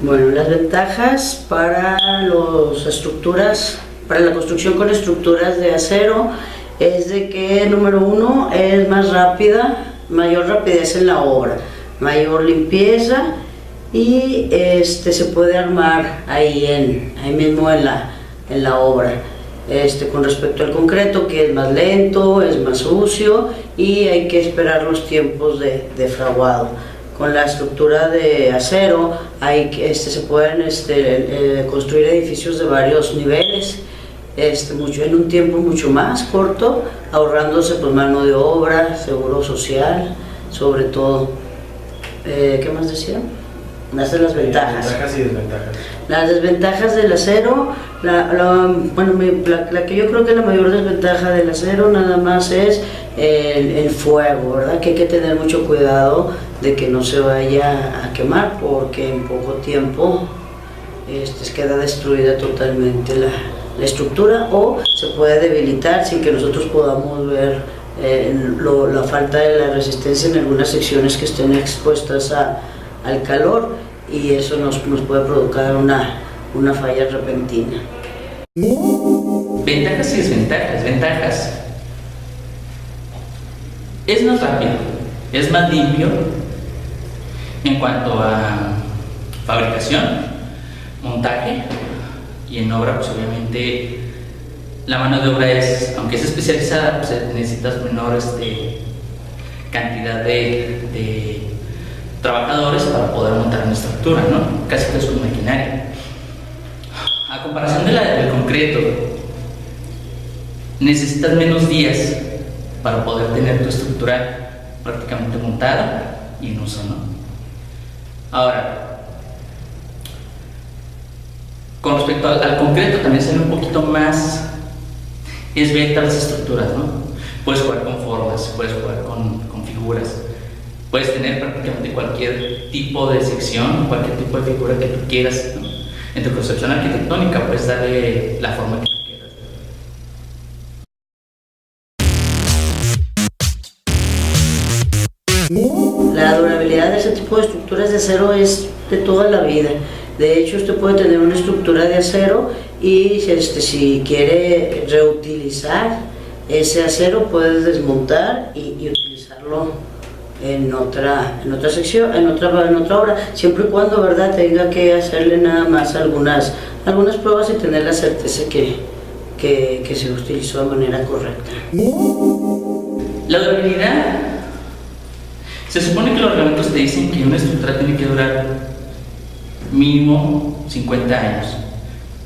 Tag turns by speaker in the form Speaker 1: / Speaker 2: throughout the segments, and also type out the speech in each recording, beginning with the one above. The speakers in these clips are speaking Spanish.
Speaker 1: Bueno, las ventajas para las estructuras, para la construcción con estructuras de acero es de que, número uno, es más rápida, mayor rapidez en la obra, mayor limpieza y se puede armar ahí mismo en la obra. Con respecto al concreto, que es más lento, es más sucio y hay que esperar los tiempos de fraguado. Con la estructura de acero se pueden construir edificios de varios niveles en un tiempo mucho más corto, ahorrándose pues mano de obra, seguro social, sobre todo. ¿Qué más decía? Las ventajas.
Speaker 2: Ventajas y desventajas.
Speaker 1: Las desventajas del acero, la que yo creo que la mayor desventaja del acero nada más es el fuego, ¿verdad? Que hay que tener mucho cuidado de que no se vaya a quemar, porque en poco tiempo queda destruida totalmente la estructura, o se puede debilitar sin que nosotros podamos ver la falta de la resistencia en algunas secciones que estén expuestas al calor, y eso nos puede provocar una falla repentina.
Speaker 3: Ventajas y desventajas. Ventajas: es más rápido, es más limpio en cuanto a fabricación, montaje, y en obra pues obviamente la mano de obra aunque es especializada, pues necesitas menor cantidad de trabajadores para poder montar una estructura, ¿no? Casi todo es con maquinaria. A comparación del concreto, necesitas menos días para poder tener tu estructura prácticamente montada y en uso, ¿no? Ahora, con respecto al concreto, también se ve un poquito más esbelta las estructuras, ¿no? Puedes jugar con formas, puedes jugar con figuras, puedes tener prácticamente cualquier tipo de sección, cualquier tipo de figura que tú quieras, ¿no? En tu concepción arquitectónica puedes darle la forma que tú quieras.
Speaker 1: La durabilidad de ese tipo de estructuras de acero es de toda la vida. De hecho, usted puede tener una estructura de acero y si quiere reutilizar ese acero, puede desmontar y utilizarlo en otra sección, en otra obra, siempre y cuando, ¿verdad?, tenga que hacerle nada más algunas pruebas y tener la certeza que se utilizó de manera correcta.
Speaker 3: La durabilidad: se supone que los reglamentos te dicen que una estructura tiene que durar mínimo 50 años.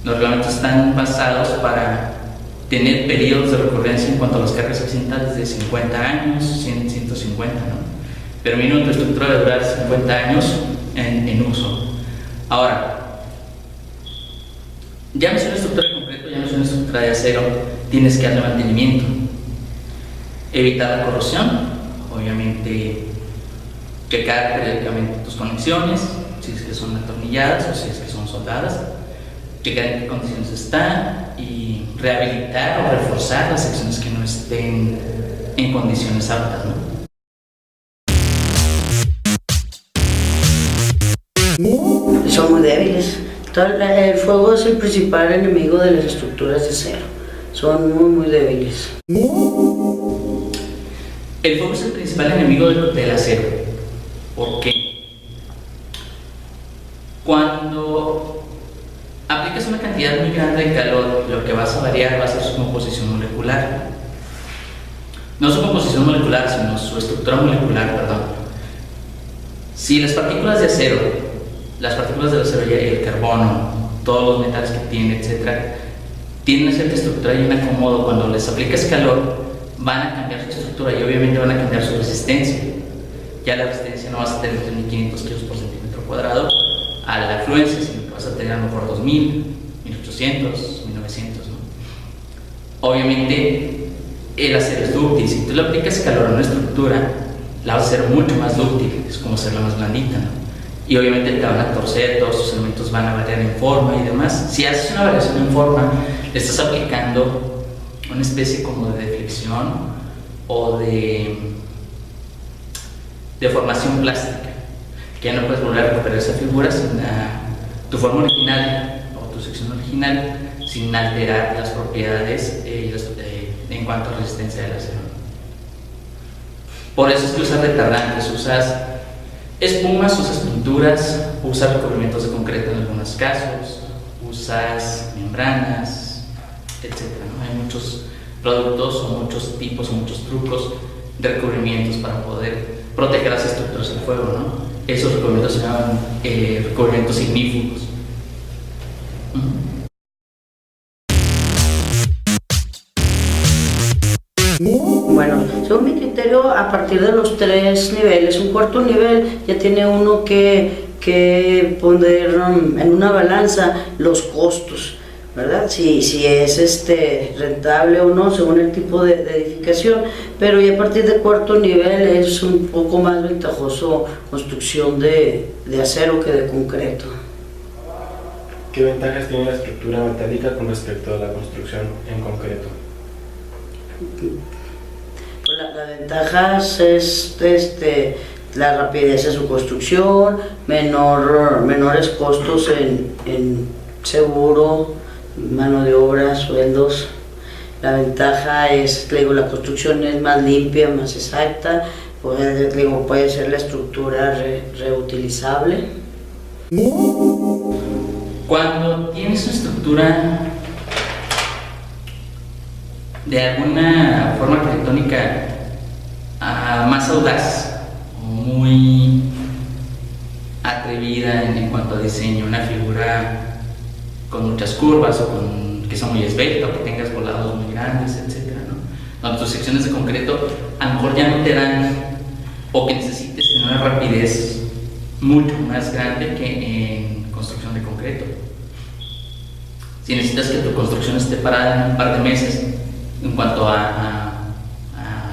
Speaker 3: Los reglamentos están basados para tener periodos de recurrencia en cuanto a las cargas accidentales de 50 años, 100, 150, ¿no? Pero mínimo tu estructura debe durar 50 años en uso. Ahora, ya no es una estructura de concreto, ya no es una estructura de acero, tienes que darle mantenimiento, evitar la corrosión, obviamente checar periódicamente tus conexiones, si es que son atornilladas o si es que son soldadas, checar en qué condiciones están y rehabilitar o reforzar las secciones que no estén en condiciones aptas, ¿no?
Speaker 1: Son muy débiles. El fuego es el principal enemigo de las estructuras de acero. Son muy débiles.
Speaker 3: El fuego es el principal enemigo del acero. ¿Por qué? Cuando aplicas una cantidad muy grande de calor, lo que vas a variar va a ser su composición molecular. No su composición molecular, sino su estructura molecular, perdón. Si las partículas de acero, las partículas del acero y el carbono, todos los metales que tiene, etc., tienen una cierta estructura y un acomodo, cuando les aplicas calor, van a cambiar su estructura y obviamente van a cambiar su resistencia. Ya la resistencia no vas a tener 1500 kilos por centímetro cuadrado a la afluencia, sino que vas a tener a lo mejor 2000, 1800, 1900, ¿no? Obviamente el acero es dúctil. Si tú le aplicas calor a una estructura, la vas a hacer mucho más dúctil, es como hacerla más blandita, ¿no? Y obviamente te van a torcer, todos tus elementos van a variar en forma y demás. Si haces una variación en forma, le estás aplicando una especie como de deflexión o de deformación plástica, que ya no puedes volver a recuperar esa figura sin tu forma original o tu sección original, sin alterar las propiedades en cuanto a resistencia del acero. Por eso es que usas retardantes, usas espumas, usas pinturas, usas recubrimientos de concreto en algunos casos, usas membranas, etc., ¿no? Hay muchos productos o muchos tipos o muchos trucos de recubrimientos para poder proteger las estructuras del fuego, ¿no? Esos recubrimientos se llaman recubrimientos ignífugos.
Speaker 1: Bueno, según mi criterio, a partir de los 3 niveles, un cuarto nivel ya tiene uno que poner en una balanza los costos, ¿verdad? Si es rentable o no, según el tipo de edificación, pero ya a partir del cuarto nivel es un poco más ventajoso construcción de acero que de concreto.
Speaker 2: ¿Qué ventajas tiene la estructura metálica con respecto a la construcción en concreto?
Speaker 1: Pues las ventajas es la rapidez de su construcción, menores costos en seguro, mano de obra, sueldos. La ventaja es, la construcción es más limpia, más exacta, puede ser la estructura reutilizable.
Speaker 3: Cuando tienes una estructura de alguna forma arquitectónica más audaz, muy atrevida en cuanto a diseño, una figura con muchas curvas o que sea muy esbelta o que tengas volados muy grandes, etc., ¿no? Donde tus secciones de concreto a lo mejor ya no te dan, o que necesites tener una rapidez mucho más grande que en construcción de concreto. Si necesitas que tu construcción esté parada en un par de meses en cuanto a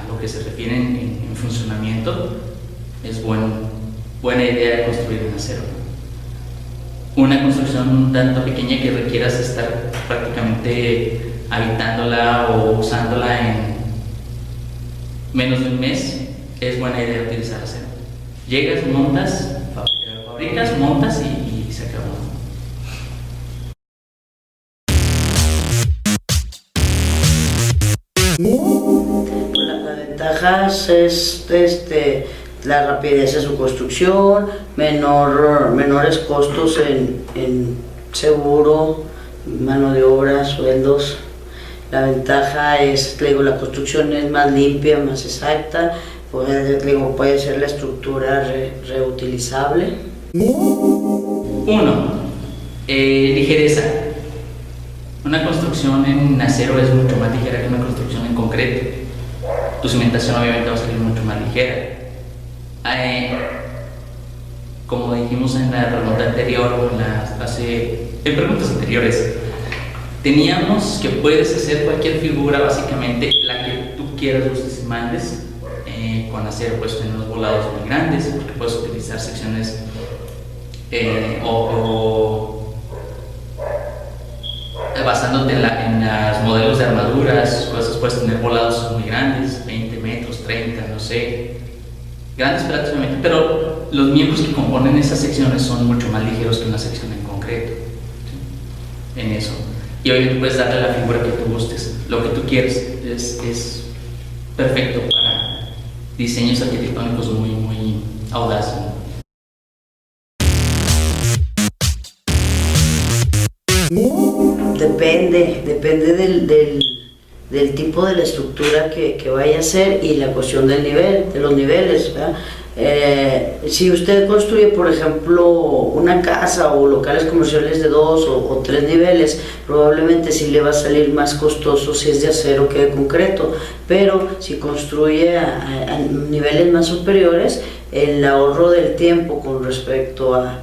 Speaker 3: lo que se refiere en funcionamiento, es buena idea construir en acero. Una construcción un tanto pequeña que requieras estar prácticamente habitándola o usándola en menos de un mes, es buena idea utilizar acero. Llegas, montas, fabricas, montas y se acabó.
Speaker 1: Las ventajas es la rapidez de su construcción, menores costos en seguro, mano de obra, sueldos. La ventaja es, la construcción es más limpia, más exacta, puede ser la estructura reutilizable.
Speaker 3: 1. Ligereza. Una construcción en acero es mucho más ligera que una construcción en concreto. Tu cimentación obviamente va a salir mucho más ligera. Como dijimos en la pregunta anterior, en preguntas anteriores, teníamos que puedes hacer cualquier figura, básicamente la que tú quieras, gustes y mandes. Con acero puedes tener unos volados muy grandes, porque puedes utilizar secciones basándote en los modelos de armaduras, puedes tener volados muy grandes, 20 metros, 30, no sé, grandes prácticamente, pero los miembros que componen esas secciones son mucho más ligeros que una sección en concreto, ¿sí? En eso. Y obviamente puedes darle la figura que tú gustes, lo que tú quieres, es perfecto para diseños arquitectónicos muy audaces, ¿no?
Speaker 1: Depende del tipo de la estructura que vaya a ser y la cuestión de los niveles, ¿verdad? Si usted construye, por ejemplo, una casa o locales comerciales de 2 o 3 niveles, probablemente sí le va a salir más costoso si es de acero que de concreto, pero si construye a niveles más superiores, el ahorro del tiempo con respecto al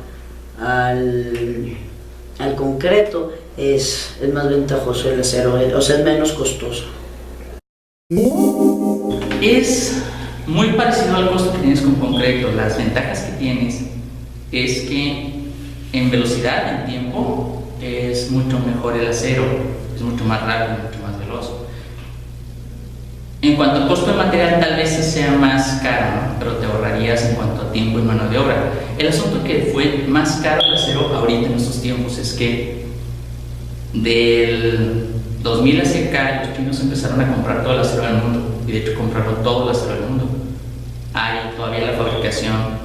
Speaker 1: concreto es más ventajoso el acero, o sea, es menos costoso.
Speaker 3: Es muy parecido al costo que tienes con concreto. Las ventajas que tienes es que en velocidad, en tiempo, es mucho mejor el acero, es mucho más rápido, mucho más veloz. En cuanto al costo de material, tal vez sea más caro, ¿no? Pero te ahorra ahorrarías en cuanto a tiempo y mano de obra. El asunto que fue más caro el acero ahorita en estos tiempos es que del 2000 hacia acá los chinos empezaron a comprar todo el acero del mundo, y de hecho compraron todo el acero del mundo. Hay todavía la fabricación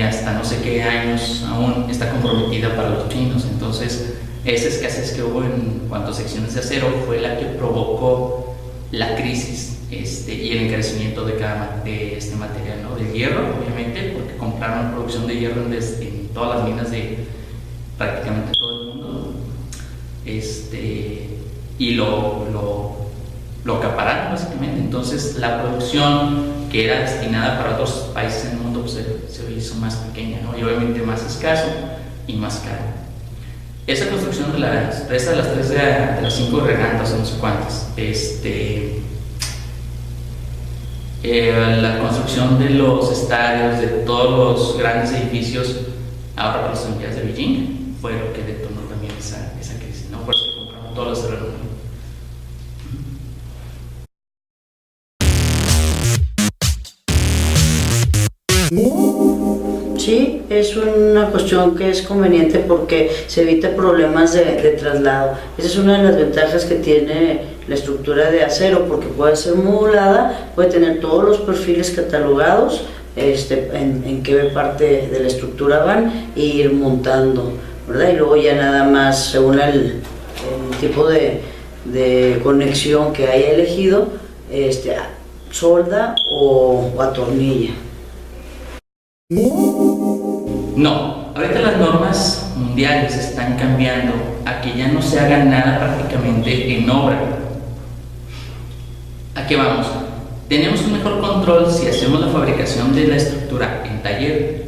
Speaker 3: hasta no sé qué años aún está comprometida para los chinos. Entonces esa escasez que hubo en cuanto a secciones de acero fue la que provocó la crisis y el encarecimiento de este material, ¿no? Del hierro, obviamente, porque compraron producción de hierro en todas las minas de prácticamente todo el mundo, y lo acapararon básicamente. Entonces la producción que era destinada para otros países en el mundo pues, se hizo más pequeña, ¿no? Y obviamente más escaso y más caro. Esa construcción de las 3 de las 5 regantas, o no sé cuántas, la construcción de los estadios, de todos los grandes edificios, ahora para las Olimpiadas de Beijing, fue lo que detonó también esa crisis, ¿no? Por eso compraron todos los terrenos.
Speaker 1: Sí, es una cuestión que es conveniente porque se evita problemas de traslado. Esa es una de las ventajas que tiene la estructura de acero, porque puede ser modulada, puede tener todos los perfiles catalogados, en qué parte de la estructura van, e ir montando, ¿verdad? Y luego ya nada más, según el tipo de conexión que haya elegido, solda o atornilla.
Speaker 3: No, ahorita las normas mundiales están cambiando a que ya no se haga nada prácticamente en obra. ¿A qué vamos? Tenemos un mejor control si hacemos la fabricación de la estructura en taller,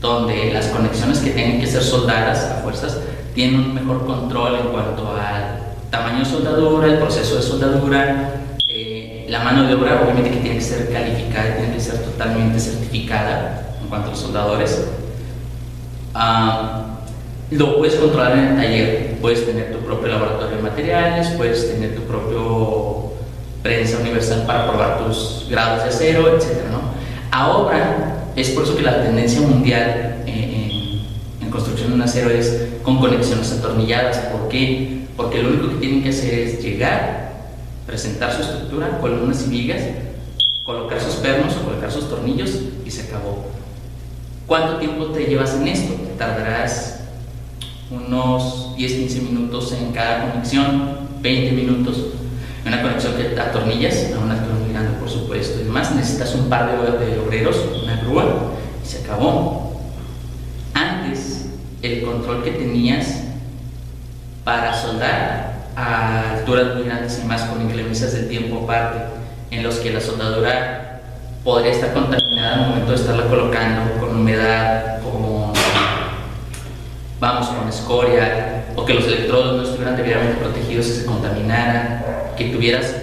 Speaker 3: donde las conexiones que tienen que ser soldadas a fuerzas tienen un mejor control en cuanto al tamaño de soldadura, el proceso de soldadura, la mano de obra obviamente que tiene que ser calificada, tiene que ser totalmente certificada en cuanto a los soldadores. Lo puedes controlar en el taller, puedes tener tu propio laboratorio de materiales, puedes tener tu propio prensa universal para probar tus grados de acero, etc., ¿no? Ahora es por eso que la tendencia mundial en construcción de acero es con conexiones atornilladas. ¿Por qué? Porque lo único que tienen que hacer es llegar, presentar su estructura, columnas y vigas, colocar sus pernos o colocar sus tornillos y se acabó. ¿Cuánto tiempo te llevas en esto? Te tardarás unos 10-15 minutos en cada conexión, 20 minutos. Una conexión que atornillas a una atornillando, por supuesto, y demás, necesitas un par de obreros, una grúa, y se acabó. Antes, el control que tenías para soldar a alturas muy grandes y más con inclemencias del tiempo aparte, en los que la soldadura podría estar contaminada al momento de estarla colocando, con humedad, con escoria, o que los electrodos no estuvieran debidamente protegidos y se contaminaran, que tuvieras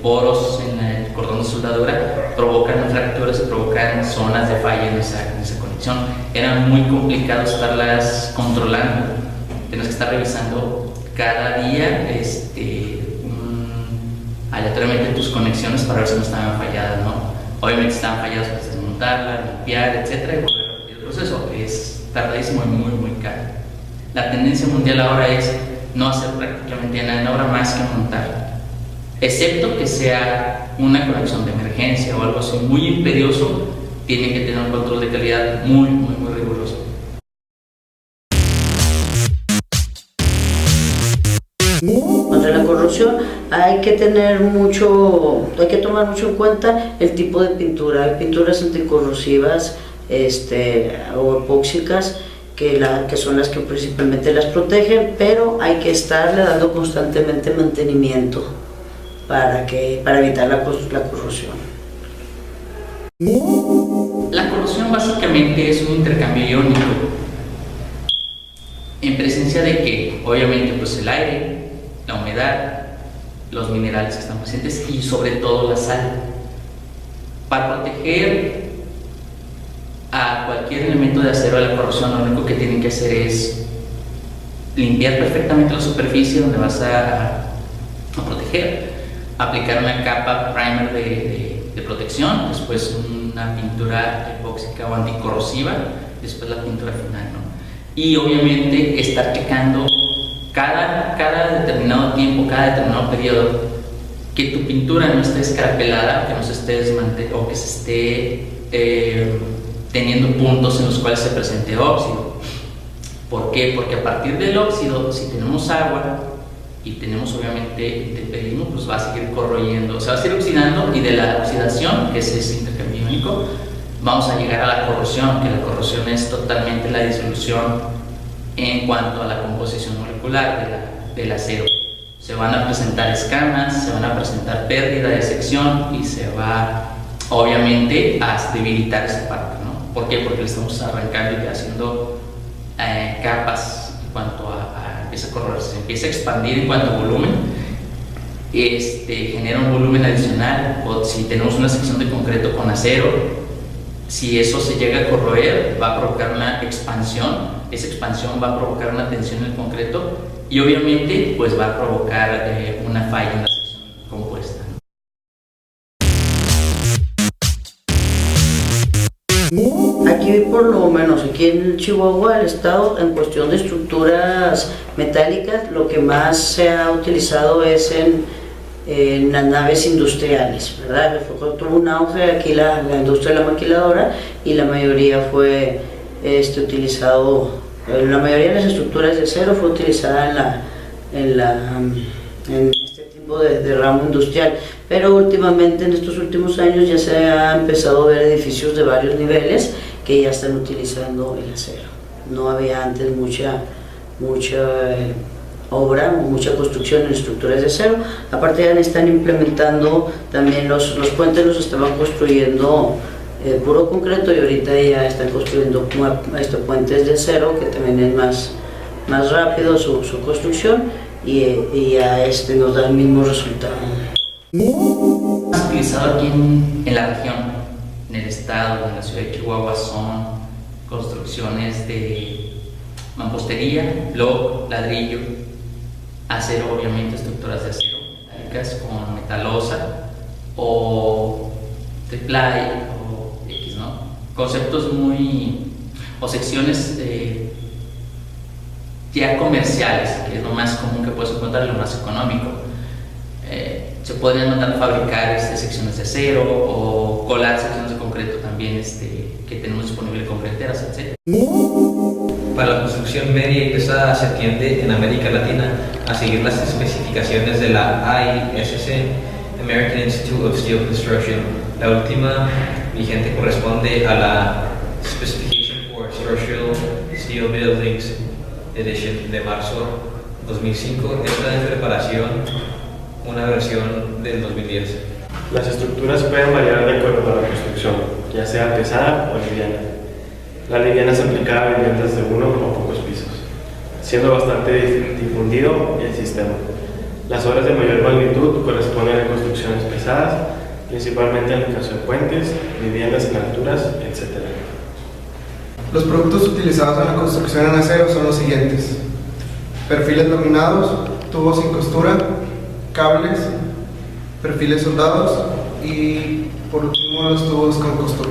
Speaker 3: poros en el cordón de soldadura, provocan fracturas y provocan zonas de falla en esa conexión. Era muy complicado estarlas controlando, tienes que estar revisando cada día aleatoriamente tus conexiones para ver si no estaban falladas, ¿no? Obviamente si estaban falladas, pues desmontarla, limpiar, etcétera, y volver a repetir el proceso. Es tardadísimo y muy, muy caro. La tendencia mundial ahora es no hacer prácticamente nada en obra más que montar, excepto que sea una conexión de emergencia o algo así muy imperioso. Tiene que tener un control de calidad muy, muy, muy riguroso.
Speaker 1: Contra la corrosión hay que tomar mucho en cuenta el tipo de pintura. Hay pinturas anticorrosivas o epóxicas que son las que principalmente las protegen, pero hay que estarle dando constantemente mantenimiento para evitar la corrosión.
Speaker 3: La corrosión básicamente es un intercambio iónico en presencia de que obviamente pues el aire, la humedad, los minerales que están presentes y sobre todo la sal. Para proteger a cualquier elemento de acero de la corrosión, lo único que tienen que hacer es limpiar perfectamente la superficie donde vas a proteger, aplicar una capa primer de protección, después un una pintura epóxica o anticorrosiva, después la pintura final, ¿no? Y obviamente estar checando cada determinado tiempo, cada determinado periodo, que tu pintura no esté escarapelada, que no se esté o que se esté teniendo puntos en los cuales se presente óxido. ¿Por qué? Porque a partir del óxido, si tenemos agua y tenemos obviamente intemperismo, pues va a seguir corroyendo, se va a seguir oxidando, y de la oxidación, que es ese intercambio iónico, vamos a llegar a la corrosión, que la corrosión es totalmente la disolución en cuanto a la composición molecular del acero. Se van a presentar escamas, se van a presentar pérdida de sección y se va obviamente a debilitar esa parte, ¿no? ¿Por qué? Porque le estamos arrancando y haciendo capas en cuanto empieza a correr, se empieza a expandir en cuanto a volumen, genera un volumen adicional. O si tenemos una sección de concreto con acero, si eso se llega a corroer, va a provocar una expansión, esa expansión va a provocar una tensión en el concreto y obviamente pues va a provocar una falla en la sección compuesta.
Speaker 1: Aquí, por lo menos aquí en Chihuahua, el estado, en cuestión de estructuras metálicas, lo que más se ha utilizado es en las naves industriales, ¿verdad? Tuvo un auge aquí la industria de la maquiladora, y la mayoría fue utilizado, la mayoría de las estructuras de acero fue utilizada en este tipo de ramo industrial. Pero últimamente, en estos últimos años, ya se ha empezado a ver edificios de varios niveles que ya están utilizando el acero. No había antes mucha obra, mucha construcción en estructuras de acero. Aparte, ya están implementando también los puentes, los estaban construyendo puro concreto, y ahorita ya están construyendo puentes de acero, que también es más rápido su construcción, y ya nos da el mismo resultado.
Speaker 3: Más utilizado aquí en la región, en el estado, en la ciudad de Chihuahua, son construcciones de mampostería, bloc, ladrillo, acero, obviamente estructuras de acero metálicas con metalosa o triplay o X, ¿no? Conceptos o secciones ya comerciales, que es lo más común que puedes encontrar, lo más económico. Se podrían mandar a fabricar secciones de acero o colar secciones de concreto también, que tenemos disponible, concreteras, etc.
Speaker 4: Para la construcción media y pesada se tiende en América Latina a seguir las especificaciones de la AISC, American Institute of Steel Construction. La última vigente corresponde a la Specification for Structural Steel Buildings Edition de marzo 2005. Está en preparación una versión del 2010.
Speaker 2: Las estructuras pueden variar de acuerdo a la construcción, ya sea pesada o liviana. La liviana es aplicada a viviendas de uno o pocos pisos, siendo bastante difundido el sistema. Las obras de mayor magnitud corresponden a construcciones pesadas, principalmente en el caso de puentes, viviendas en alturas, etc.
Speaker 5: Los productos utilizados en la construcción en acero son los siguientes: perfiles laminados, tubos sin costura, cables, perfiles soldados y por último los tubos con costura.